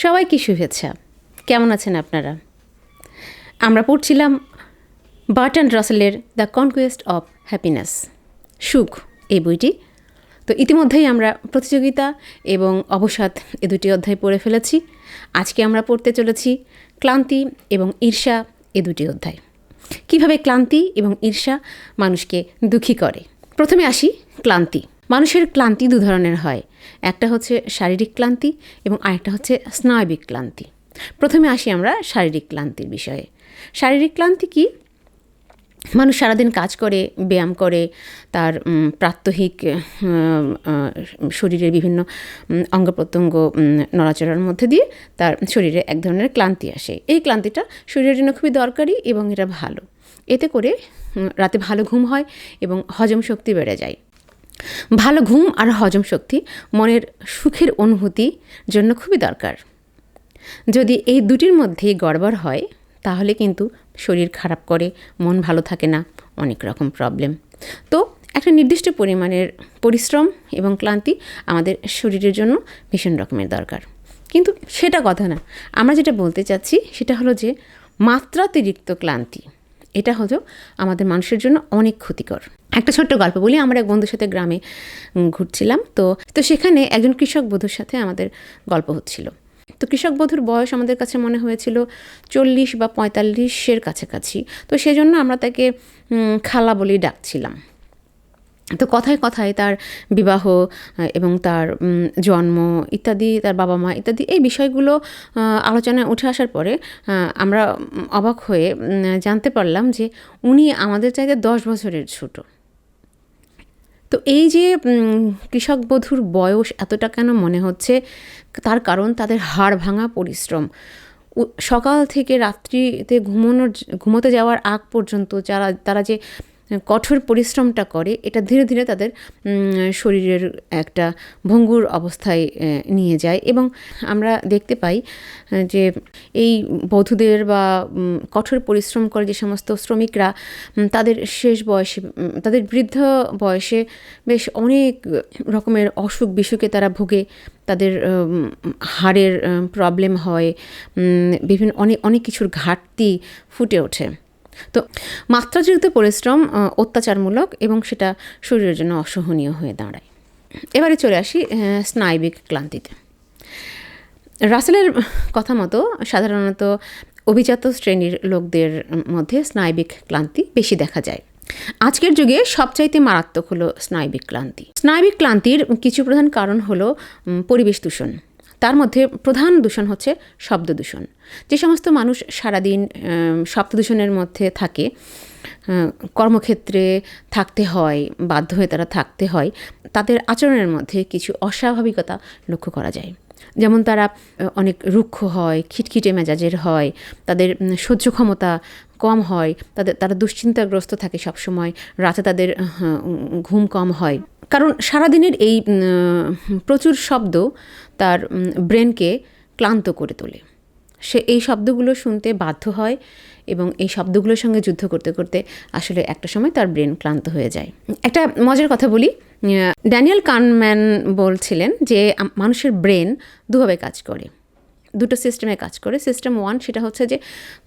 সবাইকে শুভেচ্ছা। কেমন আছেন আপনারা? আমরা পড়ছিলাম বার্ট্রান্ড রাসেলের দ্য কনকোয়েস্ট অফ হ্যাপিনেস, সুখ, এই বইটি। তো ইতিমধ্যেই আমরা প্রতিযোগিতা এবং অবসাদ এ দুটি অধ্যায় পড়ে ফেলেছি। আজকে আমরা পড়তে চলেছি ক্লান্তি এবং ঈর্ষা এ দুটি অধ্যায়। কিভাবে ক্লান্তি এবং ঈর্ষা মানুষকে দুঃখী করে। প্রথমে আসি ক্লান্তি। মানুষের ক্লান্তি দু ধরনের হয়, একটা হচ্ছে শারীরিক ক্লান্তি এবং আরেকটা হচ্ছে স্নায়বিক ক্লান্তি। প্রথমে আসি আমরা শারীরিক ক্লান্তির বিষয়ে। শারীরিক ক্লান্তি কি? মানুষ সারাদিন কাজ করে, ব্যায়াম করে, তার প্রাত্যহিক শরীরের বিভিন্ন অঙ্গ প্রত্যঙ্গ নড়াচড়ার মধ্যে দিয়ে তার শরীরে এক ধরনের ক্লান্তি আসে। এই ক্লান্তিটা শরীরের জন্য খুবই দরকারি এবং এটা ভালো। এতে করে রাতে ভালো ঘুম হয় এবং হজম শক্তি বেড়ে যায়। ভালো ঘুম আর হজম শক্তি মনের সুখের অনুভূতির জন্য খুবই দরকার। যদি এই দুটির মধ্যেই গড়বড় হয় তাহলে কিন্তু শরীর খারাপ করে, মন ভালো থাকে না, অনেক রকম প্রবলেম। তো একটা নির্দিষ্ট পরিমাণের পরিশ্রম এবং ক্লান্তি আমাদের শরীরের জন্য ভীষণ রকমের দরকার। কিন্তু সেটা কথা না, আমরা যেটা বলতে চাচ্ছি সেটা হলো যে মাত্রাতিরিক্ত ক্লান্তি, এটা হলো আমাদের মানুষের জন্য অনেক ক্ষতিকর। একটা ছোট্ট গল্প বলি। আমরা এক বন্ধুর সাথে গ্রামে ঘুরছিলাম, তো সেখানে একজন কৃষক বধূর সাথে আমাদের গল্প হচ্ছিল। তো কৃষক বধূর বয়স আমাদের কাছে মনে হয়েছিল 40 বা 45-এর কাছাকাছি। তো সেজন্য আমরা তাকে খালা বলেই ডাকছিলাম। তো কথায় কথায় তার বিবাহ এবং তার জন্ম ইত্যাদি, তার বাবা মা ইত্যাদি এই বিষয়গুলো আলোচনায় উঠে আসার পরে আমরা অবাক হয়ে জানতে পারলাম যে উনি আমাদের চাইতে 10 বছরের ছোট। তো এই যে কৃষক বধূর বয়স এতটা কেন মনে হচ্ছে, তার কারণ তাদের হাড় ভাঙা পরিশ্রম। সকাল থেকে রাত্রিতে ঘুমোতে যাওয়ার আগ পর্যন্ত তারা যে কঠোর পরিশ্রমটা করে, এটা ধীরে ধীরে তাদের শরীরের একটা ভঙ্গুর অবস্থায় নিয়ে যায়। এবং আমরা দেখতে পাই যে এই বধূদের বা কঠোর পরিশ্রম করে যে সমস্ত শ্রমিকরা, তাদের শেষ বয়সে, তাদের বৃদ্ধ বয়সে বেশ অনেক রকমের অসুখ বিসুখে তারা ভোগে। তাদের হাড়ের প্রবলেম হয়, বিভিন্ন অনেক কিছুর ঘাটতি ফুটে ওঠে। তো মাত্রাতিরিক্ত পরিশ্রম অত্যাচারমূলক এবং সেটা শরীরের জন্য অসহনীয় হয়ে দাঁড়ায়। এবারে চলে আসি স্নায়বিক ক্লান্তিতে। রাসেলের কথা মতো সাধারণত অভিজাত শ্রেণীর লোকদের মধ্যে স্নায়বিক ক্লান্তি বেশি দেখা যায়। আজকের যুগে সবচাইতে মারাত্মক হলো স্নায়বিক ক্লান্তি। স্নায়বিক ক্লান্তির কিছু প্রধান কারণ হলো পরিবেশ দূষণ। তার মধ্যে প্রধান দূষণ হচ্ছে শব্দ দূষণ। যে সমস্ত মানুষ সারাদিন শব্দ দূষণের মধ্যে থাকে, কর্মক্ষেত্রে থাকতে হয়, বাধ্য হয়ে তারা থাকতে হয়, তাদের আচরণের মধ্যে কিছু অস্বাভাবিকতা লক্ষ্য করা যায়। যেমন তারা অনেক রুক্ষ হয়, খিটখিটে মেজাজের হয়, তাদের সহ্য ক্ষমতা কম হয়, তারা দুশ্চিন্তাগ্রস্ত থাকে সবসময়, রাতে তাদের ঘুম কম হয়। কারণ সারাদিনের এই প্রচুর শব্দ তার ব্রেনকে ক্লান্ত করে তোলে। সে এই শব্দগুলো শুনতে বাধ্য হয় এবং এই শব্দগুলোর সঙ্গে যুদ্ধ করতে করতে আসলে একটা সময় তার ব্রেন ক্লান্ত হয়ে যায়। একটা মজার কথা বলি, ড্যানিয়েল কানম্যান বলছিলেন যে মানুষের ব্রেন দুভাবে কাজ করে, দুটো সিস্টেমে কাজ করে। সিস্টেম 1 সেটা হচ্ছে যে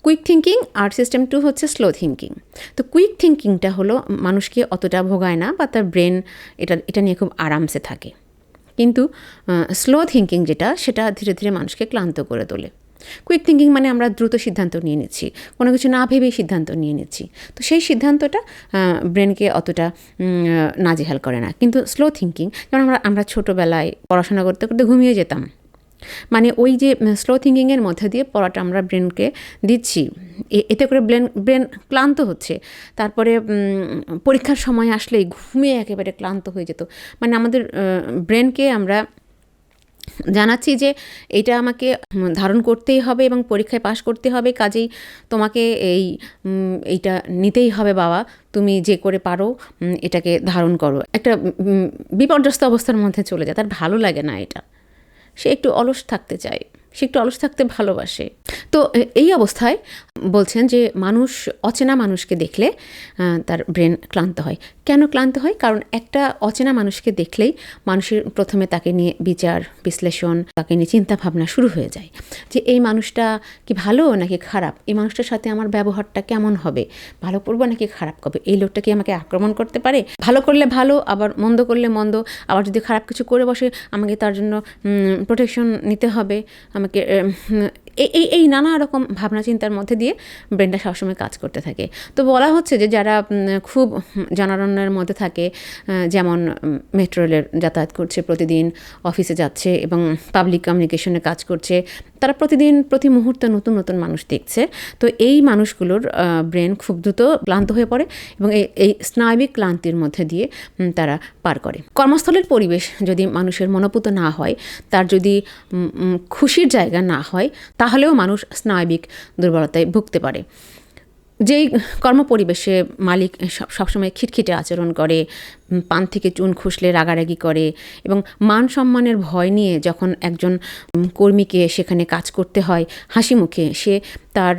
কুইক থিঙ্কিং, আর সিস্টেম 2 হচ্ছে স্লো থিঙ্কিং। তো কুইক থিঙ্কিংটা হলো মানুষকে অতটা ভোগায় না বা তার ব্রেন এটা নিয়ে খুব আরামসে থাকে। কিন্তু স্লো থিঙ্কিং সেটা ধীরে ধীরে মানুষকে ক্লান্ত করে তোলে। কুইক থিঙ্কিং মানে আমরা দ্রুত সিদ্ধান্ত নিয়ে নিচ্ছি, কোনো কিছু না ভেবেই সিদ্ধান্ত নিয়ে নিচ্ছি। তো সেই সিদ্ধান্তটা ব্রেনকে অতটা নাজেহাল করে না। কিন্তু স্লো থিঙ্কিং, যেমন আমরা ছোটোবেলায় পড়াশোনা করতে করতে ঘুমিয়ে যেতাম, মানে ওই যে স্লো থিঙ্কিংয়ের মধ্যে দিয়ে পড়াটা আমরা ব্রেনকে দিচ্ছি, এতে করে ব্রেন ক্লান্ত হচ্ছে। তারপরে পরীক্ষার সময় আসলেই ঘুমিয়ে একেবারে ক্লান্ত হয়ে যেত। মানে আমাদের ব্রেনকে আমরা জানাচ্ছি যে এটা আমাকে ধারণ করতেই হবে এবং পরীক্ষায় পাশ করতে হবে, কাজেই তোমাকে এইটা নিতেই হবে বাবা, তুমি যে করে পারো এটাকে ধারণ করো। একটা বিপর্যস্ত অবস্থার মধ্যে চলে যায়, তার ভালো লাগে না এটা। সে একটু অলস থাকতে চায়, সে একটু অলস থাকতে ভালোবাসে। তো এই অবস্থায় বলছেন যে মানুষ অচেনা মানুষকে দেখলে তার ব্রেন ক্লান্ত হয়। কেন ক্লান্ত হয়? কারণ একটা অচেনা মানুষকে দেখলেই মানুষের প্রথমে তাকে নিয়ে বিচার বিশ্লেষণ, তাকে নিয়ে চিন্তাভাবনা শুরু হয়ে যায় যে এই মানুষটা কি ভালো নাকি খারাপ, এই মানুষটার সাথে আমার ব্যবহারটা কেমন হবে, ভালো করবো নাকি খারাপ করবে, এই লোকটা কি আমাকে আক্রমণ করতে পারে, ভালো করলে ভালো আবার মন্দ করলে মন্দ, আবার যদি খারাপ কিছু করে বসে আমাকে তার জন্য প্রোটেকশন নিতে হবে, আমাকে এই নানা রকম ভাবনা চিন্তার মধ্যে দিয়ে ব্রেনটা সবসময় কাজ করতে থাকে। তো বলা হচ্ছে যে যারা খুব জনারণ্যের মধ্যে থাকে, যেমন মেট্রো রেলের যাতায়াত করছে, প্রতিদিন অফিসে যাচ্ছে এবং পাবলিক কমিউনিকেশনে কাজ করছে, তারা প্রতিদিন প্রতি মুহূর্তে নতুন নতুন মানুষ দেখছে। তো এই মানুষগুলোর ব্রেন খুব দ্রুত ক্লান্ত হয়ে পড়ে এবং এই স্নায়বিক ক্লান্তির মধ্যে দিয়ে তারা পার করে। কর্মস্থলের পরিবেশ যদি মানুষের মনোপুত না হয়, তার যদি খুশির জায়গা না হয়, তাহলেও মানুষ স্নায়বিক দুর্বলতায় ভুগতে পারে। যেই কর্মপরিবেশে মালিক সবসময় খিটখিটে আচরণ করে, পান থেকে চুন খুসলে রাগারাগি করে এবং মান সম্মানের ভয় নিয়ে যখন একজন কর্মীকে সেখানে কাজ করতে হয় হাসি মুখে, সে তার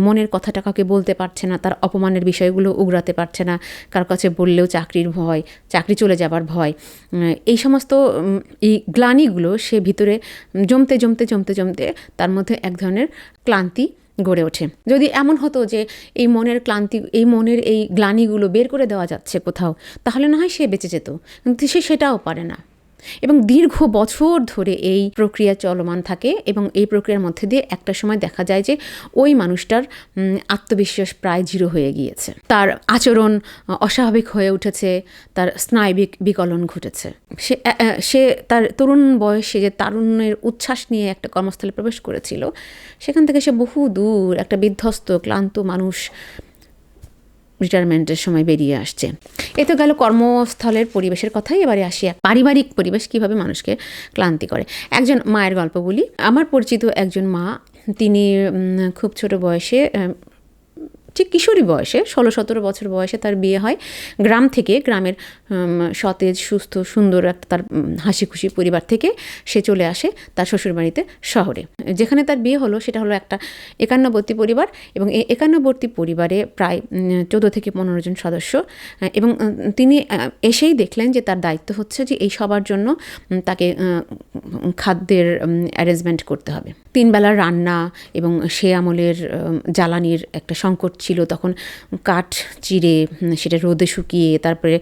মনের কথাটা কাউকে বলতে পারছে না, তার অপমানের বিষয়গুলো উগরাতে পারছে না, কারো কাছে বললেও চাকরির ভয়, চাকরি চলে যাবার ভয়, এই সমস্ত এই গ্লানিগুলো সে ভিতরে জমতে জমতে জমতে জমতে তার মধ্যে এক ধরনের ক্লান্তি গড়ে ওঠে। যদি এমন হতো যে এই মনের ক্লান্তি, এই মনের এই গ্লানিগুলো বের করে দেওয়া যাচ্ছে কোথাও, তাহলে না হয় সে বেঁচে যেত, কিন্তু সে সেটাও পারে না এবং দীর্ঘ বছর ধরে এই প্রক্রিয়া চলমান থাকে এবং এই প্রক্রিয়ার মধ্যে দিয়ে একটা সময় দেখা যায় যে ওই মানুষটার আত্মবিশ্বাস প্রায় জিরো হয়ে গিয়েছে, তার আচরণ অস্বাভাবিক হয়ে উঠেছে, তার স্নায়বিক বিকলন ঘটেছে। সে তার তরুণ বয়সে যে তারুণ্যের উচ্ছ্বাস নিয়ে একটা কর্মস্থলে প্রবেশ করেছিল, সেখান থেকে সে বহু দূর একটা বিধ্বস্ত ক্লান্ত মানুষ রিটায়ারমেন্টের সময় বেরিয়ে আসছে। এ তো গেল কর্মস্থলের পরিবেশের কথাই। এবারে আসি পারিবারিক পরিবেশ কীভাবে মানুষকে ক্লান্তি করে। একজন মায়ের গল্প বলি। আমার পরিচিত একজন মা, তিনি খুব ছোট বয়সে, ঠিক কিশোরী বয়সে 16-17 বছর বয়সে তার বিয়ে হয়। গ্রাম থেকে, গ্রামের সতেজ সুস্থ সুন্দর একটা তার হাসি খুশি পরিবার থেকে সে চলে আসে তার শ্বশুরবাড়িতে শহরে। যেখানে তার বিয়ে হলো সেটা হলো একটা একান্নবর্তী পরিবার এবং এই একান্নবর্তী পরিবারে প্রায় 14 থেকে 15 জন সদস্য এবং তিনি এসেই দেখলেন যে তার দায়িত্ব হচ্ছে যে এই সবার জন্য তাকে খাদ্যের অ্যারেঞ্জমেন্ট করতে হবে। 3 বেলার রান্না এবং সে আমলের জ্বালানির একটা সংকট ছিল। তখন কাঠ চিরে সেটা রোদে শুকিয়ে তারপরে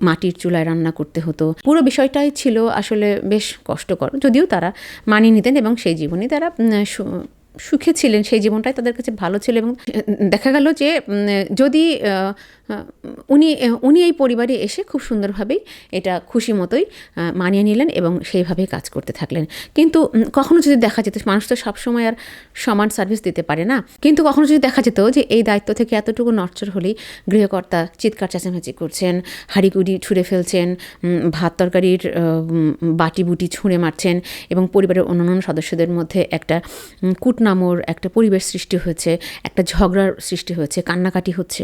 মাটির চুলায় রান্না করতে হতো। পুরো বিষয়টাই ছিল আসলে বেশ কষ্টকর, যদিও তারা মানিয়ে নিতেন এবং সেই জীবনে তারা সুখে ছিলেন, সেই জীবনটাই তাদের কাছে ভালো ছিল। এবং দেখা গেল যে যদি উনি এই পরিবারে এসে খুব সুন্দরভাবেই এটা খুশি মতোই মানিয়ে নিলেন এবং সেইভাবেই কাজ করতে থাকলেন। কিন্তু কখনো যদি দেখা যেত, মানুষ তো সবসময় আর সমান সার্ভিস দিতে পারে না, কিন্তু কখনো যদি দেখা যেত যে এই দায়িত্ব থেকে এতটুকু নড়চড় হলেই গৃহকর্তা চিৎকার চেঁচামেচি করছেন, হাঁড়িকুড়ি ছুঁড়ে ফেলছেন, ভাত তরকারির বাটি বুটি ছুঁড়ে মারছেন এবং পরিবারের অন্যান্য সদস্যদের মধ্যে একটা কুটনামোর একটা পরিবেশ সৃষ্টি হয়েছে, একটা ঝগড়ার সৃষ্টি হয়েছে, কান্নাকাটি হচ্ছে,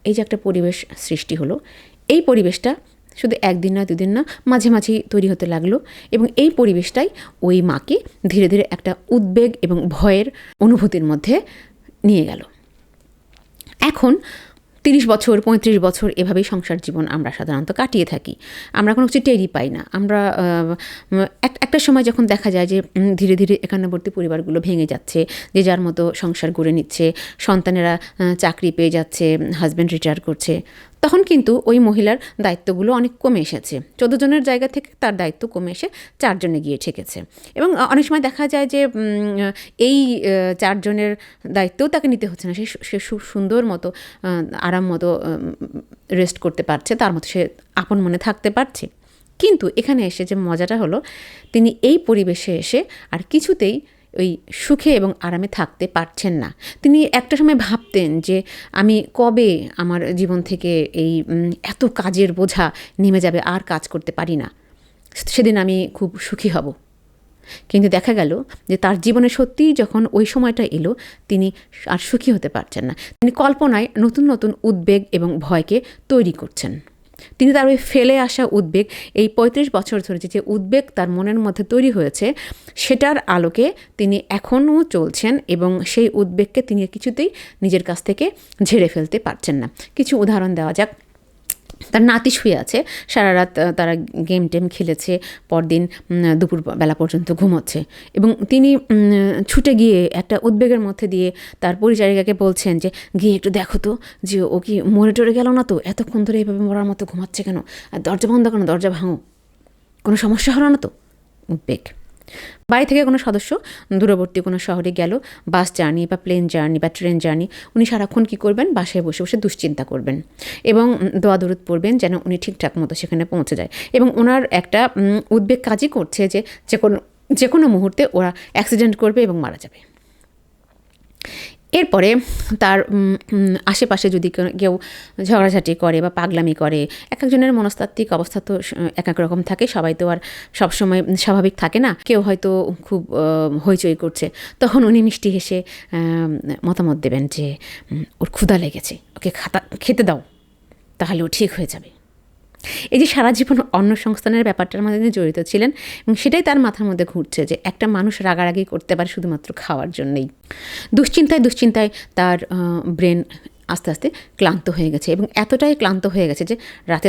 এই যে একটা পরিবেশ সৃষ্টি হলো, এই পরিবেশটা শুধু একদিন না দুদিন না মাঝে মাঝেই তৈরি হতে লাগলো এবং এই পরিবেশটাই ওই মাকে ধীরে ধীরে একটা উদ্বেগ এবং ভয়ের অনুভূতির মধ্যে নিয়ে গেল। এখন 30 বছর 35 বছর এভাবেই সংসার জীবন আমরা সাধারণত কাটিয়ে থাকি, আমরা কোনো কিছু টেরই পাই না। আমরা একটা সময় যখন দেখা যায় যে ধীরে ধীরে একান্নবর্তী পরিবারগুলো ভেঙে যাচ্ছে, যে যার মতো সংসার গড়ে নিচ্ছে, সন্তানেরা চাকরি পেয়ে যাচ্ছে, হাজব্যান্ড রিটায়ার করছে, তখন কিন্তু ওই মহিলার দায়িত্বগুলো অনেক কমে এসেছে। 14 জনের জায়গা থেকে তার দায়িত্ব কমে এসে 4 জনে গিয়ে ঠেকেছে এবং অনেক সময় দেখা যায় যে এই 4 জনের দায়িত্বও তাকে নিতে হচ্ছে না, সে খুব সুন্দর মতো আরাম মতো রেস্ট করতে পারছে, তার মতো সে আপন মনে থাকতে পারছে। কিন্তু এখানে এসে যে মজাটা হলো, তিনি এই পরিবেশে এসে আর কিছুতেই ওই সুখে এবং আরামে থাকতে পারছেন না। তিনি একটা সময় ভাবতেন যে আমি কবে আমার জীবন থেকে এই এত কাজের বোঝা নেমে যাবে, আর কাজ করতে পারি না, সেদিন আমি খুব সুখী হব। কিন্তু দেখা গেল যে তার জীবনে সত্যিই যখন ওই সময়টা এলো, তিনি আর সুখী হতে পারছেন না। তিনি কল্পনায় নতুন নতুন উদ্বেগ এবং ভয়কে তৈরি করছেন। তিনি তার ওই ফেলে আসা উদ্বেগ, এই ৩৫ বছর ধরে যে উদ্বেগ তার মনের মধ্যে তৈরি হয়েছে, সেটার আলোকে তিনি এখনও চলছেন এবং সেই উদ্বেগকে তিনি কিছুতেই নিজের কাছ থেকে ঝেড়ে ফেলতে পারছেন না। কিছু উদাহরণ দেওয়া যাক। তার নাতি শুয়ে আছে, সারা রাত তারা গেম টেম খেলেছে, পরদিন দুপুর বেলা পর্যন্ত ঘুমোচ্ছে এবং তিনি ছুটে গিয়ে একটা উদ্বেগের মধ্যে দিয়ে তার পরিচারিকাকে বলছেন যে গিয়ে একটু দেখো তো যে ও কি মরে টরে গেল না তো, এতক্ষণ ধরে এইভাবে মরার মতো ঘুমাচ্ছে কেন, আর দরজা বন্ধ কেন, দরজা ভাঙো, কোনো সমস্যা হলো না তো। উদ্বেগ। বাড়ি থেকে কোনো সদস্য দূরবর্তী কোনো শহরে গেল, বাস জার্নি বা প্লেন জার্নি বা ট্রেন জার্নি, উনি সারাক্ষণ কী করবেন, বাসায় বসে বসে দুশ্চিন্তা করবেন এবং দোয়া দরুদ পড়বেন যেন উনি ঠিকঠাক মতো সেখানে পৌঁছে যায়। এবং ওনার একটা উদ্বেগ কাজই করছে যে যে কোনো মুহূর্তে ওরা অ্যাক্সিডেন্ট করবে এবং মারা যাবে। এরপরে তার আশেপাশে যদি কেউ ঝগড়াঝাটি করে বা পাগলামি করে, এক একজনের মনস্তাত্ত্বিক অবস্থা তো এক এক রকম থাকে, সবাই তো আর সবসময় স্বাভাবিক থাকে না। কেউ হয়তো খুব হইচই করছে, তখন উনি মিষ্টি হেসে মতামত দেবেন যে ওর ক্ষুধা লেগেছে, ওকে খেতে দাও, তাহলে ও ঠিক হয়ে যাবে। এই যে সারা জীবন অন্ন সংস্থানের ব্যাপারটার মধ্যে তিনি জড়িত ছিলেন এবং সেটাই তার মাথার মধ্যে ঘুরছে যে একটা মানুষ রাগারাগি করতে পারে শুধুমাত্র খাওয়ার জন্যই। দুশ্চিন্তায় তার ব্রেন আস্তে আস্তে ক্লান্ত হয়ে গেছে এবং এতটাই ক্লান্ত হয়ে গেছে যে রাতে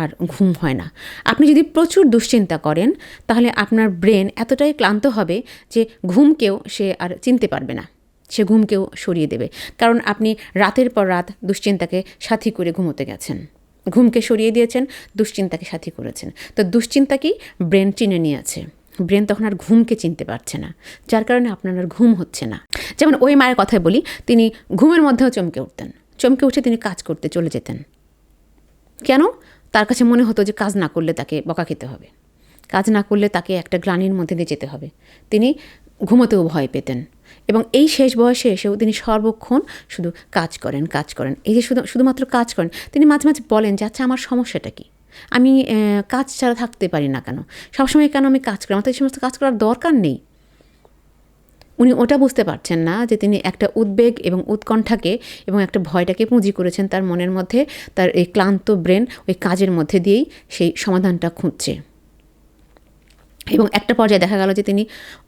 আর ঘুম হয় না। আপনি যদি প্রচুর দুশ্চিন্তা করেন তাহলে আপনার ব্রেন এতটাই ক্লান্ত হবে যে ঘুমকেও সে আর চিনতে পারবে না, সে ঘুমকেও সরিয়ে দেবে। কারণ আপনি রাতের পর রাত দুশ্চিন্তাকে সাথী করে ঘুমোতে গেছেন, ঘুমকে সরিয়ে দিয়েছেন, দুশ্চিন্তাকে সাথী করেছেন। তো দুশ্চিন্তাকেই ব্রেন চিনে নিয়েছে, ব্রেন তখন আর ঘুমকে চিনতে পারছে না, যার কারণে আপনার আর ঘুম হচ্ছে না। যেমন ওই মায়ের কথাই বলি, তিনি ঘুমের মধ্যেও চমকে উঠতেন, চমকে উঠে তিনি কাজ করতে চলে যেতেন। কেন? তার কাছে মনে হতো যে কাজ না করলে তাকে বকা খেতে হবে, কাজ না করলে তাকে একটা গ্লানির মধ্যে দিয়ে যেতে হবে। তিনি ঘুমোতেও ভয় পেতেন এবং এই শেষ বয়সে এসেও তিনি সর্বক্ষণ শুধু কাজ করেন। এই যে শুধুমাত্র কাজ করেন, তিনি মাঝে মাঝে বলেন যে আচ্ছা আমার সমস্যাটা কী, আমি কাজ ছাড়া থাকতে পারি না কেন, সবসময় কেন আমি কাজ করি, আমার তো এই সমস্ত কাজ করার দরকার নেই। উনি ওটা বুঝতে পারছেন না যে তিনি একটা উদ্বেগ এবং উৎকণ্ঠাকে এবং একটা ভয়টাকে পুঁজি করেছেন তার মনের মধ্যে। তার এই ক্লান্ত ব্রেন ওই কাজের মধ্যে দিয়েই সেই সমাধানটা খুঁজছে এবং একটা পর্যায়ে দেখা গেল যে তিনি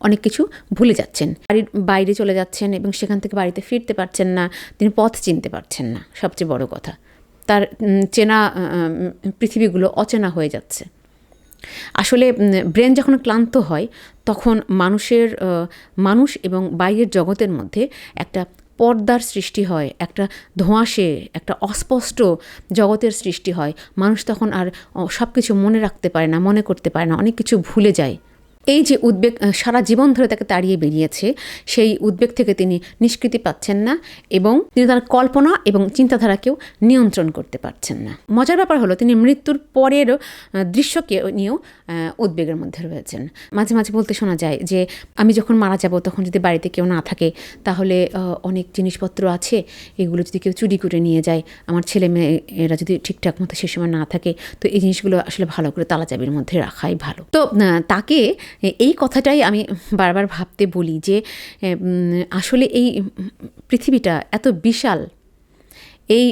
অনেক কিছু ভুলে যাচ্ছেন, বাড়ির বাইরে চলে যাচ্ছেন এবং সেখান থেকে বাড়িতে ফিরতে পারছেন না, তিনি পথ চিনতে পারছেন না। সবচেয়ে বড় কথা, তার চেনা পৃথিবীগুলো অচেনা হয়ে যাচ্ছে। আসলে ব্রেন যখন ক্লান্ত হয় তখন মানুষ এবং বাইরের জগতের মধ্যে একটা পর্দার সৃষ্টি হয়, একটা ধোঁয়াশে, একটা অস্পষ্ট জগতের সৃষ্টি হয়। মানুষ তখন আর সব কিছু মনে রাখতে পারে না, মনে করতে পারে না, অনেক কিছু ভুলে যায়। এই যে উদ্বেগ সারা জীবন ধরে তাকে তাড়িয়ে বেরিয়েছে, সেই উদ্বেগ থেকে তিনি নিষ্কৃতি পাচ্ছেন না এবং তিনি তার কল্পনা এবং চিন্তাধারাকেও নিয়ন্ত্রণ করতে পারছেন না। মজার ব্যাপার হলো তিনি মৃত্যুর পরের দৃশ্যকে নিয়েও উদ্বেগের মধ্যে রয়েছেন। মাঝে মাঝে বলতে শোনা যায় যে আমি যখন মারা যাব তখন যদি বাড়িতে কেউ না থাকে তাহলে অনেক জিনিসপত্র আছে, এগুলো যদি কেউ চুরি করে নিয়ে যায়, আমার ছেলে মেয়েরা যদি ঠিকঠাক মতো সে সময় না থাকে, তো এই জিনিসগুলো আসলে ভালো করে তালাচাবির মধ্যে রাখাই ভালো। তো তাকে এই কথাটাই আমি বারবার ভাবতে বলি যে আসলে এই পৃথিবীটা এত বিশাল, এই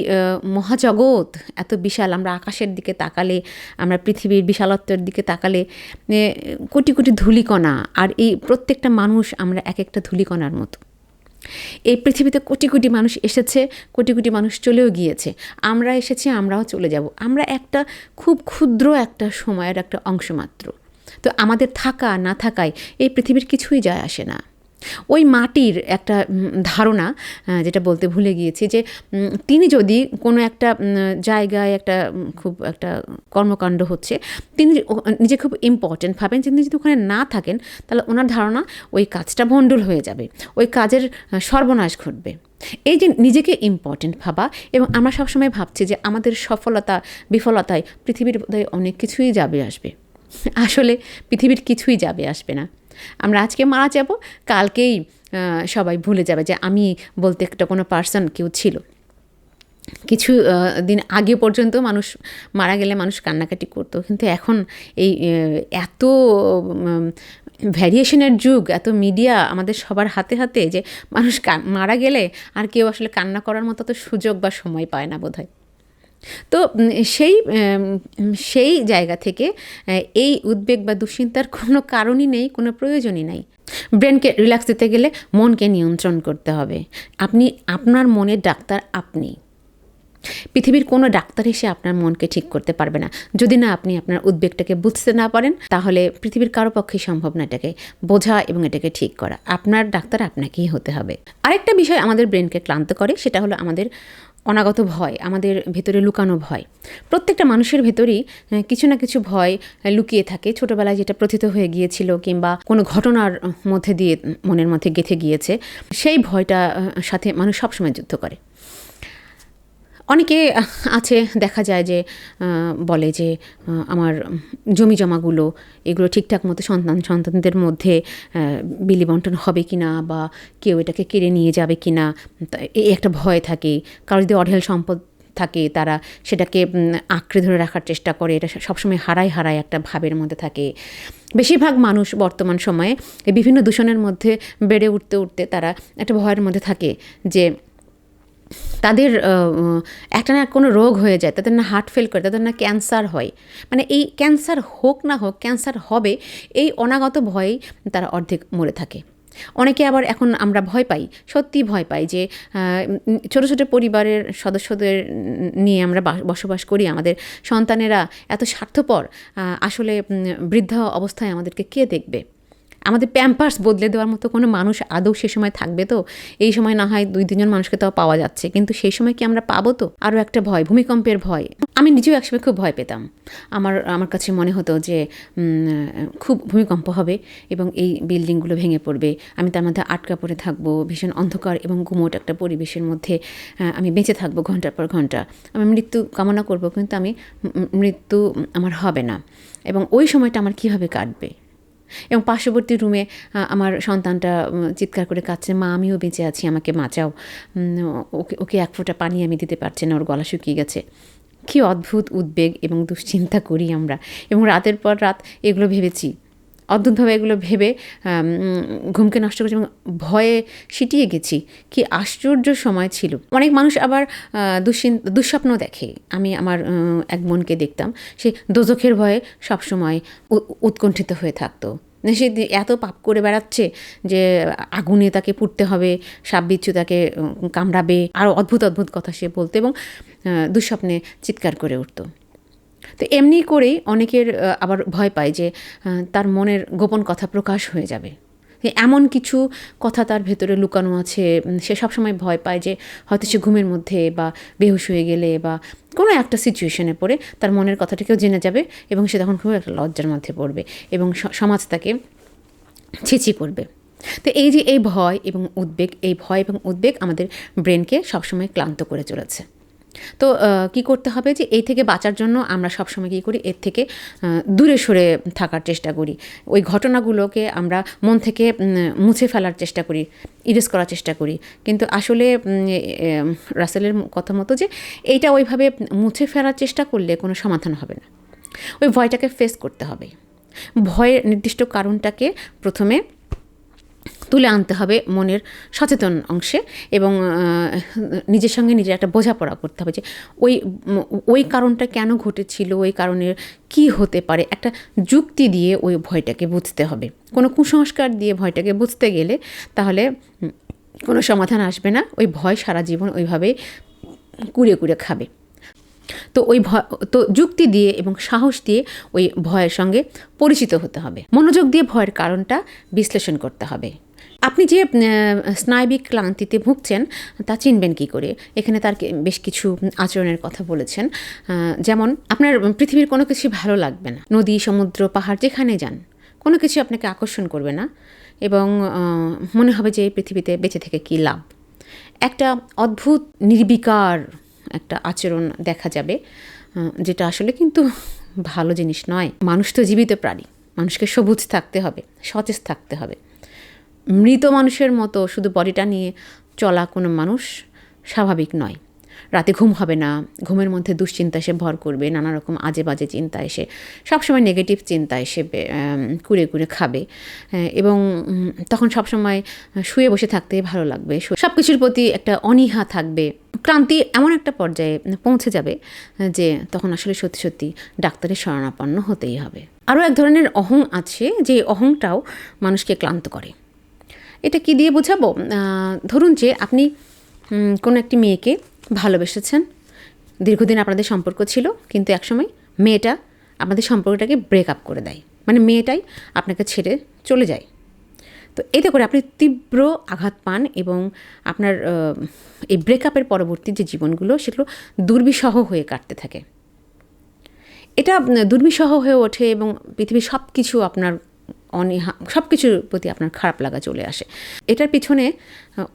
মহাজগৎ এত বিশাল, আমরা আকাশের দিকে তাকালে, আমরা পৃথিবীর বিশালত্বের দিকে তাকালে কোটি কোটি ধূলিকণা, আর এই প্রত্যেকটা মানুষ আমরা এক একটা ধূলিকণার মতো। এই পৃথিবীতে কোটি কোটি মানুষ এসেছে, কোটি কোটি মানুষ চলেও গিয়েছে, আমরা এসেছি, আমরাও চলে যাব। আমরা একটা খুব ক্ষুদ্র একটা সময়ের একটা অংশ মাত্র। তো আমাদের থাকা না থাকায় এই পৃথিবীর কিছুই যায় আসে না। ওই মাটির একটা ধারণা যেটা বলতে ভুলে গিয়েছি, যে তিনি যদি কোনো একটা জায়গায় খুব একটা কর্মকাণ্ড হচ্ছে, তিনি নিজে খুব ইম্পর্টেন্ট ভাবেন, তিনি যদি ওখানে না থাকেন তাহলে ওনার ধারণা ওই কাজটা ভণ্ডুল হয়ে যাবে, ওই কাজের সর্বনাশ ঘটবে। এই যে নিজেকে ইম্পর্টেন্ট ভাবা, এবং আমরা সবসময় ভাবছি যে আমাদের সফলতা বিফলতায় পৃথিবীর বোধহয় অনেক কিছুই যাবে আসবে। আসলে পৃথিবীর কিছুই যাবে আসবে না। আমরা আজকে মারা যাব, কালকেই সবাই ভুলে যাবে যে আমি বলতে একটা কোনো পার্সন কেউ ছিল। কিছু দিন আগে পর্যন্ত মানুষ মারা গেলে মানুষ কান্নাকাটি করতো, কিন্তু এখন এই এত ভ্যারিয়েশনের যুগ, এত মিডিয়া আমাদের সবার হাতে হাতে, যে মানুষ মারা গেলে আর কেউ আসলে কান্না করার মতো তো সুযোগ বা সময় পায় না বোধহয়। তো সেই জায়গা থেকে এই উদ্বেগ বা দুশ্চিন্তার কোনো কারণই নেই, কোনো প্রয়োজনই নাই। ব্রেনকে রিল্যাক্স দিতে গেলে মনকে নিয়ন্ত্রণ করতে হবে। আপনি আপনার মনের ডাক্তার আপনি। পৃথিবীর কোনো ডাক্তার এসে আপনার মনকে ঠিক করতে পারবে না। যদি না আপনি আপনার উদ্বেগটাকে বুঝতে না পারেন, তাহলে পৃথিবীর কারো পক্ষেই সম্ভব না এটাকে বোঝা এবং এটাকে ঠিক করা। আপনার ডাক্তার আপনাকেই হতে হবে। আরেকটা বিষয় আমাদের ব্রেনকে ক্লান্ত করে, সেটা হলো আমাদের অনাগত ভয়, আমাদের ভেতরে লুকানো ভয়। প্রত্যেকটা মানুষের ভেতরেই কিছু না কিছু ভয় লুকিয়ে থাকে। ছোটোবেলায় যেটা প্রথিত হয়ে গিয়েছিল কিংবা কোনো ঘটনার মধ্যে দিয়ে মনের মধ্যে গেঁথে গিয়েছে, সেই ভয়টা সাথে মানুষ সবসময় যুদ্ধ করে। অনেকে আছে, দেখা যায় যে বলে যে আমার জমি জমাগুলো এগুলো ঠিকঠাক মতো সন্তানদের মধ্যে বিলি বন্টন হবে কি না, বা কেউ এটাকে কেড়ে নিয়ে যাবে কি না, এই একটা ভয় থাকে। কারো যদি অঢেল সম্পদ থাকে, তারা সেটাকে আঁকড়ে ধরে রাখার চেষ্টা করে, এটা সবসময় হারায় একটা ভাবের মধ্যে থাকে। বেশিরভাগ মানুষ বর্তমান সময়ে এই বিভিন্ন দূষণের মধ্যে বেড়ে উঠতে তারা একটা ভয়ের মধ্যে থাকে যে তাদের একটা না কোনো রোগ হয়ে যায়, তাদের না হার্ট ফেল করে, তাদের না ক্যান্সার হয়। মানে এই ক্যান্সার হোক না হোক, ক্যান্সার হবে, এই অনাগত ভয়েই তারা অর্ধেক মরে থাকে। অনেকে আবার এখন আমরা ভয় পাই, সত্যি ভয় পাই যে ছোটো ছোটো পরিবারের সদস্যদের নিয়ে আমরা বসবাস করি, আমাদের সন্তানেরা এত স্বার্থপর, আসলে বৃদ্ধ অবস্থায় আমাদেরকে কে দেখবে? আমাদের প্যাম্পার্স বদলে দেওয়ার মতো কোনো মানুষ আদৌ সে সময় থাকবে তো? এই সময় না হয় 2-3 জন মানুষকে তাও পাওয়া যাচ্ছে, কিন্তু সেই সময় কি আমরা পাবো? তো আরও একটা ভয়, ভূমিকম্পের ভয়। আমি নিজেও একসময় খুব ভয় পেতাম। আমার কাছে মনে হতো যে খুব ভূমিকম্প হবে এবং এই বিল্ডিংগুলো ভেঙে পড়বে, আমি তার মধ্যে আটকা পড়ে থাকবো, ভীষণ অন্ধকার এবং গুমোট একটা পরিবেশের মধ্যে আমি বেঁচে থাকবো ঘন্টার পর ঘন্টা। আমি মৃত্যু কামনা করব, কিন্তু মৃত্যু আমার হবে না। এবং ওই সময়টা আমার কীভাবে কাটবে? এবং পার্শ্ববর্তী রুমে আমার সন্তানটা চিৎকার করে কাঁদছে, মা আমিও বেঁচে আছি, আমাকে বাঁচাও, ওকে এক ফোঁটা পানি আমি দিতে পারছি না, ওর গলা শুকিয়ে গেছে। কী অদ্ভুত উদ্বেগ এবং দুশ্চিন্তা করি আমরা, এবং রাতের পর রাত এগুলো ভেবেছি, অদ্ভুতভাবে এগুলো ভেবে ঘুমকে নষ্ট করেছি এবং ভয়ে সিটিয়ে গেছি। কি আশ্চর্য সময় ছিল। অনেক মানুষ আবার দুঃস্বপ্ন দেখে। আমি আমার এক বোনকে দেখতাম, সে দোজখের ভয়ে সবসময় উৎকণ্ঠিত হয়ে থাকতো। সে এত পাপ করে বেড়াচ্ছে যে আগুনে তাকে পুড়তে হবে, সাপ বিচ্ছু তাকে কামড়াবে, আরও অদ্ভুত অদ্ভুত কথা সে বলতো এবং দুঃস্বপ্নে চিৎকার করে উঠতো। তো এমনি করেই অনেকের আবার ভয় পায় যে তার মনের গোপন কথা প্রকাশ হয়ে যাবে, এমন কিছু কথা তার ভেতরে লুকানো আছে। সে সবসময় ভয় পায় যে হয়তো সে ঘুমের মধ্যে বা বেহুশ হয়ে গেলে বা কোনো একটা সিচুয়েশনে পড়ে তার মনের কথাটা কেউ জেনে যাবে এবং সে তখন খুব একটা লজ্জার মধ্যে পড়বে এবং সমাজ তাকে ছিছি করবে। তো এই যে এই ভয় এবং উদ্বেগ আমাদের ব্রেনকে সবসময় ক্লান্ত করে চলেছে। তো কি করতে হবে যে এই থেকে বাঁচার জন্য আমরা সবসময় কী করি, এর থেকে দূরে সরে থাকার চেষ্টা করি। ওই ঘটনাগুলোকে আমরা মন থেকে মুছে ফেলার চেষ্টা করি, ইরেজ করার চেষ্টা করি। কিন্তু আসলে রাসেলের কথা মতো যে এইটা ওইভাবে মুছে ফেলার চেষ্টা করলে কোনো সমাধান হবে না। ওই ভয়টাকে ফেস করতে হবে। ভয়ের নির্দিষ্ট কারণটাকে প্রথমে তুলে আনতে হবে মনের সচেতন অংশে এবং নিজের সঙ্গে নিজের একটা বোঝাপড়া করতে হবে যে ওই কারণটা কেন ঘটেছিল, ওই কারণের কি হতে পারে, একটা যুক্তি দিয়ে ওই ভয়টাকে বুঝতে হবে। কোনো কুসংস্কার দিয়ে ভয়টাকে বুঝতে গেলে তাহলে কোনো সমাধান আসবে না। ওই ভয় সারা জীবন ওইভাবেই কুড়ে কুড়ে খাবে। তো তো যুক্তি দিয়ে এবং সাহস দিয়ে ওই ভয়ের সঙ্গে পরিচিত হতে হবে। মনোযোগ দিয়ে ভয়ের কারণটা বিশ্লেষণ করতে হবে। আপনি যে স্নায়বিক ক্লান্তিতে ভুগছেন তা চিনবেন কী করে? এখানে তার বেশ কিছু আচরণের কথা বলেছেন। যেমন আপনার পৃথিবীর কোনো কিছু ভালো লাগবে না, নদী, সমুদ্র, পাহাড় যেখানে যান কোনো কিছু আপনাকে আকর্ষণ করবে না এবং মনে হবে যে এই পৃথিবীতে বেঁচে থেকে কী লাভ। একটা অদ্ভুত নির্বিকার একটা আচরণ দেখা যাবে, যেটা আসলে কিন্তু ভালো জিনিস নয়। মানুষ তো জীবিত প্রাণী, মানুষকে সবুজ থাকতে হবে, সতেজ থাকতে হবে। মৃত মানুষের মতো শুধু বডিটা নিয়ে চলা কোনো মানুষ স্বাভাবিক নয়। রাতে ঘুম হবে না, ঘুমের মধ্যে দুশ্চিন্তা এসে ভর করবে, নানা রকম আজে বাজে চিন্তা এসে, সবসময় নেগেটিভ চিন্তা এসে কুরে কুরে খাবে এবং তখন সবসময় শুয়ে বসে থাকতে ভালো লাগবে, সব কিছুর প্রতি একটা অনীহা থাকবে। ক্লান্তি এমন একটা পর্যায়ে পৌঁছে যাবে যে তখন আসলে সত্যি সত্যি ডাক্তারের শরণাপন্ন হতেই হবে। আরও এক ধরনের অহং আছে, যে অহংটাও মানুষকে ক্লান্ত করে। এটা কি দিয়ে বোঝাবো? ধরুন যে আপনি কোনো একটি মেয়েকে ভালোবেসেছেন, দীর্ঘদিন আপনাদের সম্পর্ক ছিল, কিন্তু একসময় মেয়েটা আপনাদের সম্পর্কটাকে ব্রেকআপ করে দেয়, মানে মেয়েটাই আপনাকে ছেড়ে চলে যায়। তো এতে করে আপনি তীব্র আঘাত পান এবং আপনার এই ব্রেকআপের পরবর্তী যে জীবনগুলো সেগুলো দুর্বিষহ হয়ে কাটতে থাকে। এটা দুর্বিষহ হয়ে ওঠে এবং পৃথিবীর সব কিছু আপনার অনীহা, সব কিছুর প্রতি আপনার খারাপ লাগা চলে আসে। এটার পিছনে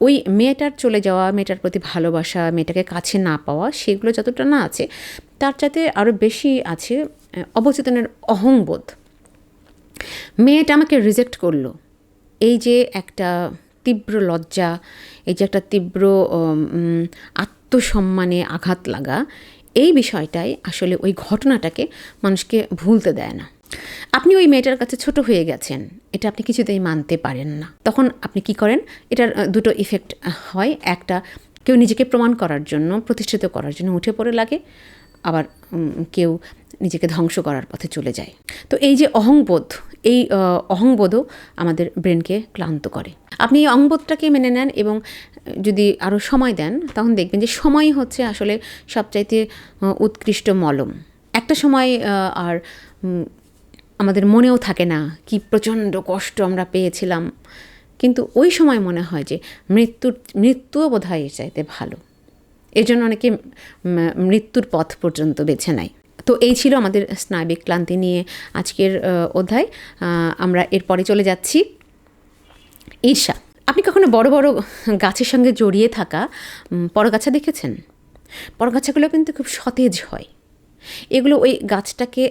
ওই মেয়েটার চলে যাওয়া, মেয়েটার প্রতি ভালোবাসা, মেয়েটাকে কাছে না পাওয়া, সেগুলো যতটা না আছে তার চাইতে আরও বেশি আছে অবচেতনের অহংবোধ। মেয়েটা আমাকে রিজেক্ট করলো, এই যে একটা তীব্র লজ্জা, এই যে একটা তীব্র আত্মসম্মানে আঘাত লাগা, এই বিষয়টাই আসলে ওই ঘটনাটাকে মানুষকে ভুলতে দেয় না। আপনি ওই মেয়েটার কাছে ছোট হয়ে গেছেন, এটা আপনি কিছুতেই মানতে পারেন না। তখন আপনি কি করেন? এটার দুটো ইফেক্ট হয়। একটা, কেউ নিজেকে প্রমাণ করার জন্য, প্রতিষ্ঠিত করার জন্য উঠে পড়ে লাগে, আবার কেউ নিজেকে ধ্বংস করার পথে চলে যায়। তো এই যে অহংবোধ, এই অহংবোধও আমাদের ব্রেনকে ক্লান্ত করে। আপনি এই অহংবোধটাকে মেনে নেন এবং যদি আরও সময় দেন, তখন দেখবেন যে সময়ই হচ্ছে আসলে সবচাইতে উৎকৃষ্ট মলম। একটা সময় আর আমাদের মনেও থাকে না কি প্রচণ্ড কষ্ট আমরা পেয়েছিলাম, কিন্তু ওই সময় মনে হয় যে মৃত্যুও বোধহয় এর চাইতে ভালো। এর জন্য অনেকে মৃত্যুর পথ পর্যন্ত বেছে নেয়। তো এই ছিল আমাদের স্নায়বিক ক্লান্তি নিয়ে আজকের অধ্যায়। আমরা এরপরে চলে যাচ্ছি ঈর্ষা। আপনি কখনো বড় বড় গাছের সঙ্গে জড়িয়ে থাকা পরগাছা দেখেছেন? পরগাছাগুলো কিন্তু খুব সতেজ হয়। এগুলো ওই গাছটাকে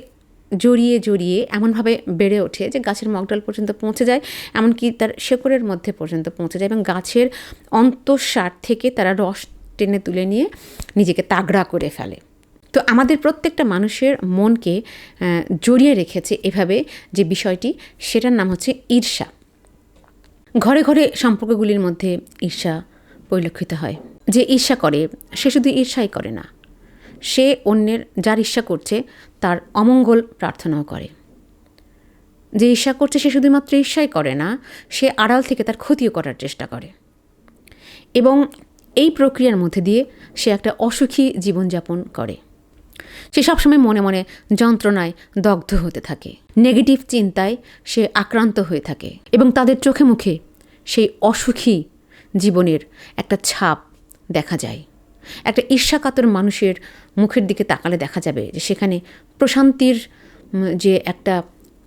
জড়িয়ে জড়িয়ে এমনভাবে বেড়ে ওঠে যে গাছের মগডাল পর্যন্ত পৌঁছে যায়, এমনকি তার শেকড়ের মধ্যে পর্যন্ত পৌঁছে যায় এবং গাছের অন্তঃসার থেকে তারা রস টেনে তুলে নিয়ে নিজেকে তাগড়া করে ফেলে। তো আমাদের প্রত্যেকটা মানুষের মনকে জড়িয়ে রেখেছে এভাবে যে বিষয়টি, সেটার নাম হচ্ছে ঈর্ষা। ঘরে ঘরে সম্পর্কগুলির মধ্যে ঈর্ষা পরিলক্ষিত হয়। যে ঈর্ষা করে সে শুধু ঈর্ষাই করে না, সে অন্যের যার ঈর্ষা করছে তার অমঙ্গল প্রার্থনাও করে। যে ঈর্ষা করছে সে শুধুমাত্র ঈর্ষাই করে না, সে আড়াল থেকে তার ক্ষতিও করার চেষ্টা করে এবং এই প্রক্রিয়ার মধ্যে দিয়ে সে একটা অসুখী জীবনযাপন করে। সে সবসময় মনে মনে যন্ত্রণায় দগ্ধ হতে থাকে, নেগেটিভ চিন্তায় সে আক্রান্ত হয়ে থাকে এবং তাদের চোখে মুখে সেই অসুখী জীবনের একটা ছাপ দেখা যায়। একটা ঈর্ষাকাতর মানুষের মুখের দিকে তাকালে দেখা যাবে যে সেখানে প্রশান্তির যে একটা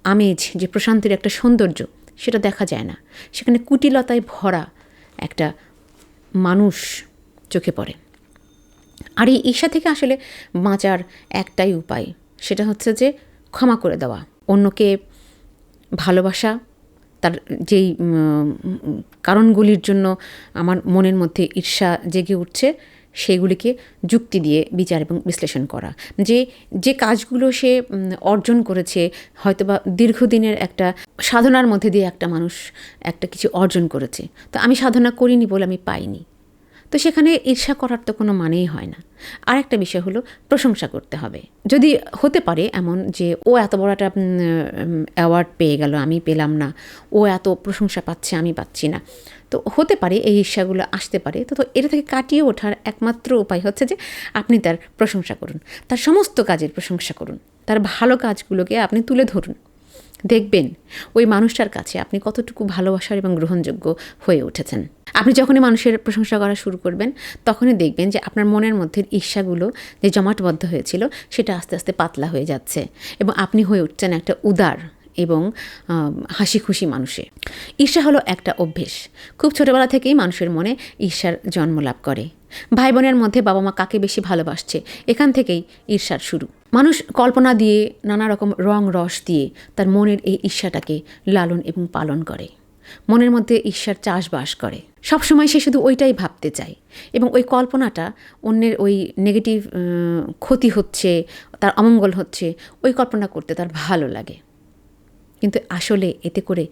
আমেজ, যে প্রশান্তির একটা সৌন্দর্য, সেটা দেখা যায় না। সেখানে কুটিলতায় ভরা একটা মানুষ চোখে পড়ে। আর এই ঈর্ষা থেকে আসলে বাঁচার একটাই উপায়, সেটা হচ্ছে যে ক্ষমা করে দেওয়া, অন্যকে ভালোবাসা। তার যেই কারণগুলির জন্য আমার মনের মধ্যে ঈর্ষা জেগে উঠছে সেগুলিকে যুক্তি দিয়ে বিচার এবং বিশ্লেষণ করা। যে কাজগুলো সে অর্জন করেছে, হয়তোবা দীর্ঘদিনের একটা সাধনার মধ্যে দিয়ে একটা মানুষ একটা কিছু অর্জন করেছে, তো আমি সাধনা করিনি বলে আমি পাইনি, তো সেখানে ঈর্ষা করার তো কোনো মানেই হয় না। আর একটা বিষয় হলো প্রশংসা করতে হবে। যদি হতে পারে এমন যে ও এত বড় একটা অ্যাওয়ার্ড পেয়ে গেল, আমি পেলাম না, ও এত প্রশংসা পাচ্ছে, আমি পাচ্ছি না, তো হতে পারে এই ঈর্ষাগুলো আসতে পারে। তো এটা থেকে কাটিয়ে ওঠার একমাত্র উপায় হচ্ছে যে আপনি তার প্রশংসা করুন, তার সমস্ত কাজের প্রশংসা করুন, তার ভালো কাজগুলোকে আপনি তুলে ধরুন। দেখবেন ওই মানুষটার কাছে আপনি কতটুকু ভালোবাসার এবং গ্রহণযোগ্য হয়ে উঠেছেন। আপনি যখনই মানুষের প্রশংসা করা শুরু করবেন, তখনই দেখবেন যে আপনার মনের মধ্যে ঈর্ষাগুলো যে জমাটবদ্ধ হয়েছিল সেটা আস্তে আস্তে পাতলা হয়ে যাচ্ছে এবং আপনি হয়ে উঠছেন একটা উদার এবং হাসি খুশি মানুষে। ঈর্ষা হলো একটা অভ্যেস। খুব ছোটোবেলা থেকেই মানুষের মনে ঈর্ষার জন্ম লাভ করে। ভাই বোনের মধ্যে বাবা মা কাকে বেশি ভালোবাসছে, এখান থেকেই ঈর্ষার শুরু। মানুষ কল্পনা দিয়ে, নানা রকম রং রস দিয়ে তার মনের এই ঈর্ষাটাকে লালন এবং পালন করে। মনের মধ্যে ঈর্ষার চাষবাস করে। সবসময় সে শুধু ওইটাই ভাবতে চায় এবং ওই কল্পনাটা অন্যের ওই নেগেটিভ ক্ষতি হচ্ছে, তার অমঙ্গল হচ্ছে, ওই কল্পনা করতে তার ভালো লাগে। কিন্তু আসলে এতে করে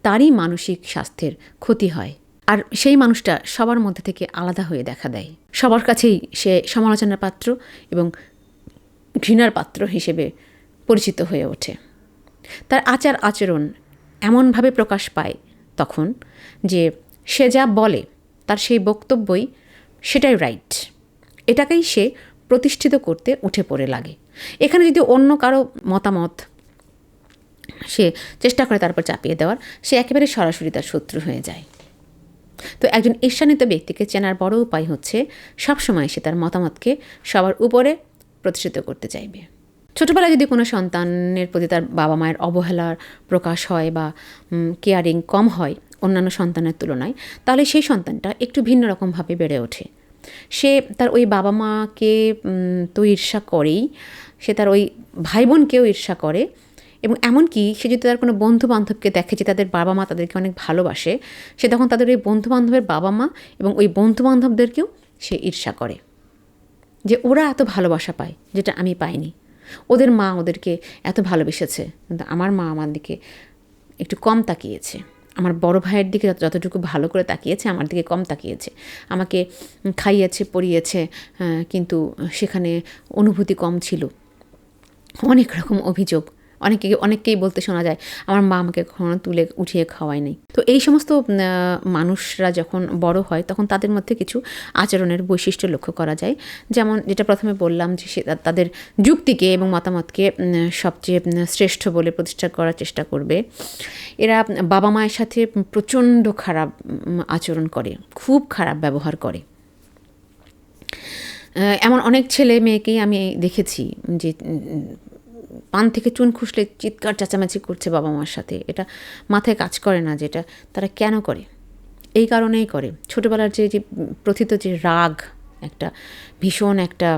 তারই মানসিক স্বাস্থ্যের ক্ষতি হয়। আর সেই মানুষটা সবার মধ্যে থেকে আলাদা হয়ে দেখা দেয়। সবার কাছেই সে সমালোচনার পাত্র এবং ঘৃণার পাত্র হিসেবে পরিচিত হয়ে ওঠে। তার আচার আচরণ এমনভাবে প্রকাশ পায় তখন যে সে যা বলে তার সেই বক্তব্যই সেটাই রাইট, এটাকেই সে প্রতিষ্ঠিত করতে উঠে পড়ে লাগে। এখানে যদি অন্য কারো মতামত সে চেষ্টা করে তারপর চাপিয়ে দেওয়ার, সে একেবারে সরাসরি তার শত্রু হয়ে যায়। তো একজন ঈর্ষান্বিত ব্যক্তিকে চেনার বড় উপায় হচ্ছে সবসময় সে তার মতামতকে সবার উপরে প্রতিষ্ঠিত করতে চাইবে। ছোটোবেলায় যদি কোনো সন্তানের প্রতি তার বাবা মায়ের অবহেলার প্রকাশ হয় বা কেয়ারিং কম হয় অন্যান্য সন্তানের তুলনায়, তাহলে সেই সন্তানটা একটু ভিন্ন রকমভাবে বেড়ে ওঠে। সে তার ওই বাবা মাকে তো ঈর্ষা করেই, সে তার ওই ভাই বোনকেও ঈর্ষা করে এবং এমনকি সে যদি তার কোনো বন্ধু বান্ধবকে দেখে যে তাদের বাবা মা তাদেরকে অনেক ভালোবাসে, সে তখন তাদের ওই বন্ধু বান্ধবের বাবা মা এবং ওই বন্ধু বান্ধবদেরকেও সে ঈর্ষা করে যে ওরা এত ভালোবাসা পায় যেটা আমি পাইনি, ওদের মা ওদেরকে এত ভালোবেসেছে কিন্তু আমার মা আমার দিকে একটু কম তাকিয়েছে, আমার বড় ভাইয়ের দিকে যতটুকু ভালো করে তাকিয়েছে আমার দিকে কম তাকিয়েছে, আমাকে খাইয়েছে পরিয়েছে কিন্তু সেখানে অনুভূতি কম ছিল। অনেক রকম অভিযোগ অনেককেই বলতে শোনা যায় আমার মা আমাকে কখনো তুলে উঠিয়ে খাওয়ায় নাই। তো এই সমস্ত মানুষরা যখন বড় হয় তখন তাদের মধ্যে কিছু আচরণের বৈশিষ্ট্য লক্ষ্য করা যায়। যেমন যেটা প্রথমে বললাম যে সে তাদের যুক্তিকে এবং মতামতকে সবচেয়ে শ্রেষ্ঠ বলে প্রতিষ্ঠা করার চেষ্টা করবে। এরা বাবা মায়ের সাথে প্রচণ্ড খারাপ আচরণ করে, খুব খারাপ ব্যবহার করে। এমন অনেক ছেলে মেয়েকেই আমি দেখেছি যে পান থেকে চুন খুসলে চিৎকার চেঁচামেচি করছে বাবা মার সাথে। এটা মাথায় কাজ করে না যেটা তারা কেন করে, এই কারণেই করে। ছোটোবেলার যে প্রথিত যে রাগ, একটা ভীষণ একটা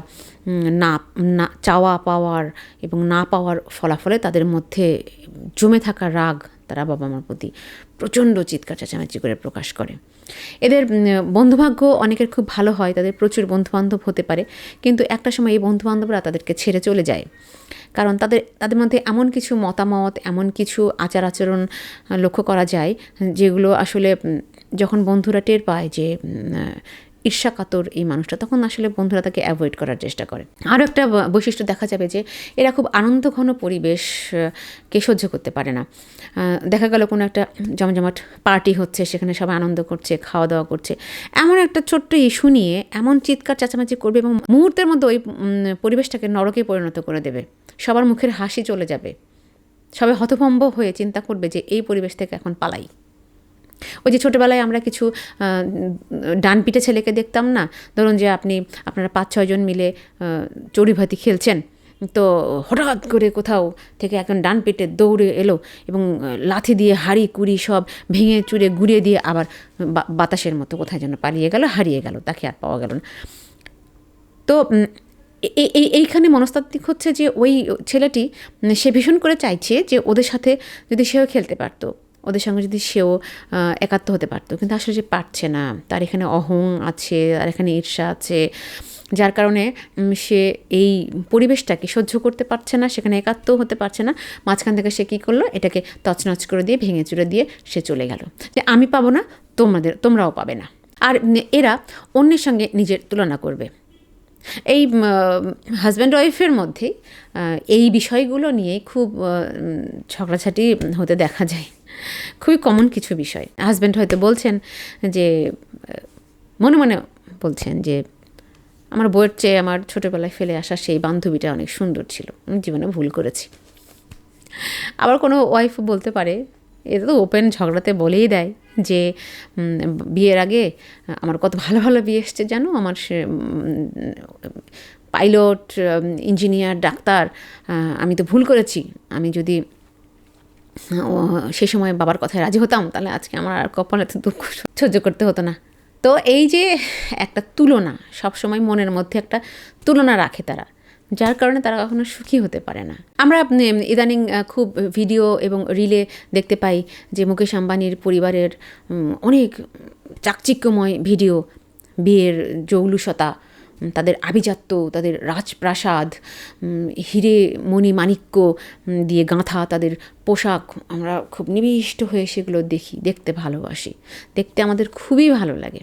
না চাওয়া পাওয়ার এবং না পাওয়ার ফলাফলে তাদের মধ্যে জমে থাকা রাগ তারা বাবা মার প্রতি প্রচণ্ড চিৎকার চেঁচামেচি করে প্রকাশ করে। এদের বন্ধুভাগ্য অনেকের খুব ভালো হয়, তাদের প্রচুর বন্ধুবান্ধব হতে পারে, কিন্তু একটা সময় এই বন্ধুবান্ধবরা তাদেরকে ছেড়ে চলে যায়। কারণ তাদের মধ্যে এমন কিছু মতামত, এমন কিছু আচার আচরণ লক্ষ্য করা যায় যেগুলো আসলে যখন বন্ধুরা টের পায় যে ঈর্ষাকাতর এই মানুষটা, তখন আসলে বন্ধুরা তাকে অ্যাভয়েড করার চেষ্টা করে। আরও একটা বৈশিষ্ট্য দেখা যাবে যে এরা খুব আনন্দঘন পরিবেশকে সহ্য করতে পারে না। দেখা গেল কোনো একটা জমজমাট পার্টি হচ্ছে, সেখানে সবাই আনন্দ করছে, খাওয়া দাওয়া করছে, এমন একটা ছোট্ট ইস্যু নিয়ে এমন চিৎকার চেঁচামেচি করবে এবং মুহূর্তের মধ্যে ওই পরিবেশটাকে নরকে পরিণত করে দেবে। সবার মুখের হাসি চলে যাবে, সবাই হতভম্ব হয়ে চিন্তা করবে যে এই পরিবেশ থেকে এখন পালাই। ওই যে ছোটোবেলায় আমরা কিছু ডান পিঠে ছেলেকে দেখতাম না, ধরুন যে আপনারা 5-6 জন মিলে চড়ুইভাতি খেলছেন, তো হঠাৎ করে কোথাও থেকে একজন ডান পিঠে দৌড়ে এলো এবং লাথি দিয়ে হাড়ি কুড়ি সব ভেঙে চুরে গুড়িয়ে দিয়ে আবার বাতাসের মতো কোথায় যেন পালিয়ে গেল, হারিয়ে গেল, তাকে আর পাওয়া গেল না। তো এইখানে মনস্তাত্ত্বিক হচ্ছে যে ওই ছেলেটি সে ভীষণ করে চাইছে যে ওদের সাথে যদি সেও খেলতে পারতো, ওদের সঙ্গে যদি সেও একাত্ম হতে পারতো, কিন্তু আসলে যে পারছে না। তার এখানে অহং আছে, তার এখানে ঈর্ষা আছে, যার কারণে সে এই পরিবেশটাকে সহ্য করতে পারছে না, সেখানে একাত্ম হতে পারছে না। মাঝখান থেকে সে কী করলো, এটাকে তছনছ করে দিয়ে ভেঙে চুরে দিয়ে সে চলে গেল যে আমি পাবো না, তোমরাও পাবে না। আর এরা অন্যের সঙ্গে নিজের তুলনা করবে। এই হাজব্যান্ড ওয়াইফের মধ্যে এই বিষয়গুলো নিয়ে খুব ঝগড়াঝাটি হতে দেখা যায়। খুবই কমন কিছু বিষয়। হাজব্যান্ড হয়তো বলছেন যে মনে মনে বলছেন যে আমার বউয়ের চেয়ে আমার ছোটোবেলায় ফেলে আসা সেই বান্ধবীটা অনেক সুন্দর ছিল, আমি জীবনে ভুল করেছি। আবার কোনো ওয়াইফ বলতে পারে, এটা তো ওপেন ঝগড়াতে বলেই দেয় যে বিয়ের আগে আমার কত ভালো ভালো বিয়ে এসছে জানো, আমার পাইলট, ইঞ্জিনিয়ার, ডাক্তার, আমি তো ভুল করেছি। আমি যদি সে সময় বাবার কথায় রাজি হতাম তাহলে আজকে আমার আর কপালে তো দুঃখ সহ্য করতে হতো না। তো এই যে একটা তুলনা, সবসময় মনের মধ্যে একটা তুলনা রাখে তারা, যার কারণে তারা কখনো সুখী হতে পারে না। আমরা ইদানিং খুব ভিডিও এবং রিলে দেখতে পাই যে মুকেশ আম্বানির পরিবারের অনেক চাকচিক্যময় ভিডিও, বিয়ের জৌলুসতা, তাদের আভিজাত্য, তাদের রাজপ্রাসাদ, হিরে মণি মাণিক্য দিয়ে গাঁথা তাদের পোশাক, আমরা খুব নিবিষ্ট হয়ে সেগুলো দেখতে ভালোবাসি, দেখতে আমাদের খুবই ভালো লাগে।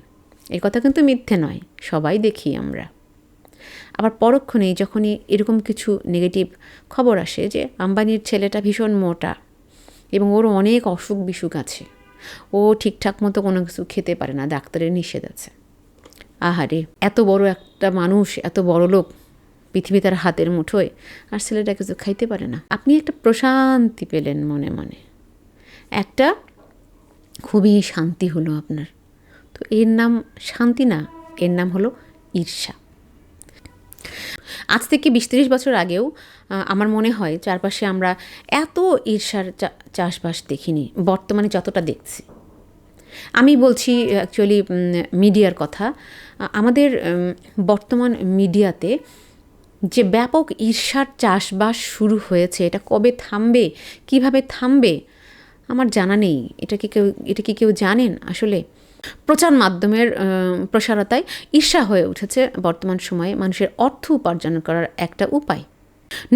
এই কথা কিন্তু মিথ্যে নয়, সবাই দেখি আমরা। আবার পরক্ষণেই যখনই এরকম কিছু নেগেটিভ খবর আসে যে আম্বানির ছেলেটা ভীষণ মোটা এবং ওর অনেক অসুখ বিসুখ আছে, ও ঠিকঠাক মতো কোনো কিছু খেতে পারে না, ডাক্তারের নিষেধ আছে। আহারে, এত বড় একটা মানুষ, এত বড় লোক, পৃথিবী তার হাতের মুঠোয়, আর ছেলেটা কিছু খাইতে পারে না। আপনি একটা প্রশান্তি পেলেন মনে মনে, একটা খুবই শান্তি হলো আপনার। তো এর নাম শান্তি না, এর নাম হলো ঈর্ষা। আজ থেকে 20-30 বছর আগেও আমার মনে হয় চারপাশে আমরা এত ঈর্ষার চাষবাস দেখিনি বর্তমানে যতটা দেখছি। আমি বলছি অ্যাকচুয়ালি মিডিয়ার কথা। আমাদের বর্তমান মিডিয়াতে যে ব্যাপক ঈর্ষার চাষবাস শুরু হয়েছে, এটা কবে থামবে, কিভাবে থামবে আমার জানা নেই। এটা কি কেউ জানেন? আসলে প্রচার মাধ্যমের প্রসারতায় ঈর্ষা হয়ে উঠেছে বর্তমান সময়ে মানুষের অর্থ উপার্জন করার একটা উপায়।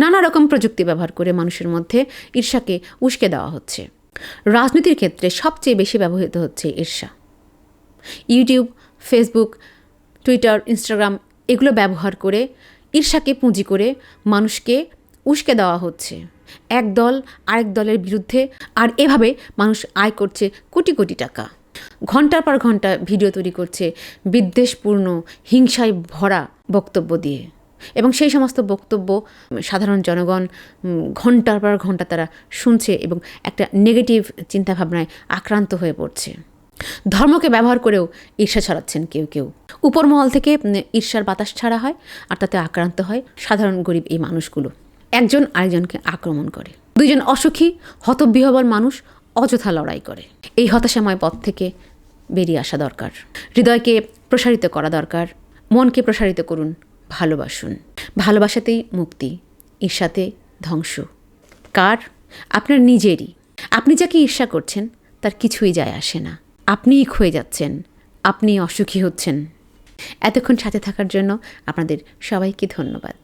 নানা রকম প্রযুক্তি ব্যবহার করে মানুষের মধ্যে ঈর্ষাকে উস্কে দেওয়া হচ্ছে। রাজনীতির ক্ষেত্রে সবচেয়ে বেশি ব্যবহৃত হচ্ছে ঈর্ষা। ইউটিউব, ফেসবুক, টুইটার, ইনস্টাগ্রাম এগুলো ব্যবহার করে ঈর্ষাকে পুঁজি করে মানুষকে উস্কে দেওয়া হচ্ছে এক দল আরেক দলের বিরুদ্ধে। আর এভাবে মানুষ আয় করছে কোটি কোটি টাকা। ঘন্টার পর ঘন্টা ভিডিও তৈরি করছে বিদ্বেষপূর্ণ, হিংসায় ভরা বক্তব্য দিয়ে, এবং সেই সমস্ত বক্তব্য সাধারণ জনগণ ঘন্টার পর ঘন্টা তারা শুনছে এবং একটা নেগেটিভ চিন্তাভাবনায় আক্রান্ত হয়ে পড়ছে। ধর্মকে ব্যবহার করেও ঈর্ষা ছড়াচ্ছেন কেউ কেউ। উপরমহল থেকে ঈর্ষার বাতাস ছাড়া হয়, আর তাতে আক্রান্ত হয় সাধারণ গরিব এই মানুষগুলো। একজন আরেকজনকে আক্রমণ করে। দুইজন অসুখী হতবিহ্বল মানুষ অযথা লড়াই করে। এই হতাশাময় পথ থেকে বেরিয়ে আসা দরকার। হৃদয়কে প্রসারিত করা দরকার। মনকে প্রসারিত করুন, ভালোবাসুন। ভালোবাসাতেই মুক্তি, ঈর্ষাতে ধ্বংস। কার? আপনার নিজেরই। আপনি যাকে ঈর্ষা করছেন তার কিছুই যায় আসে না। আপনিই ক্ষয়ে যাচ্ছেন, আপনি অসুখী হচ্ছেন। এতক্ষণ সাথে থাকার জন্য আপনাদের সবাইকে ধন্যবাদ।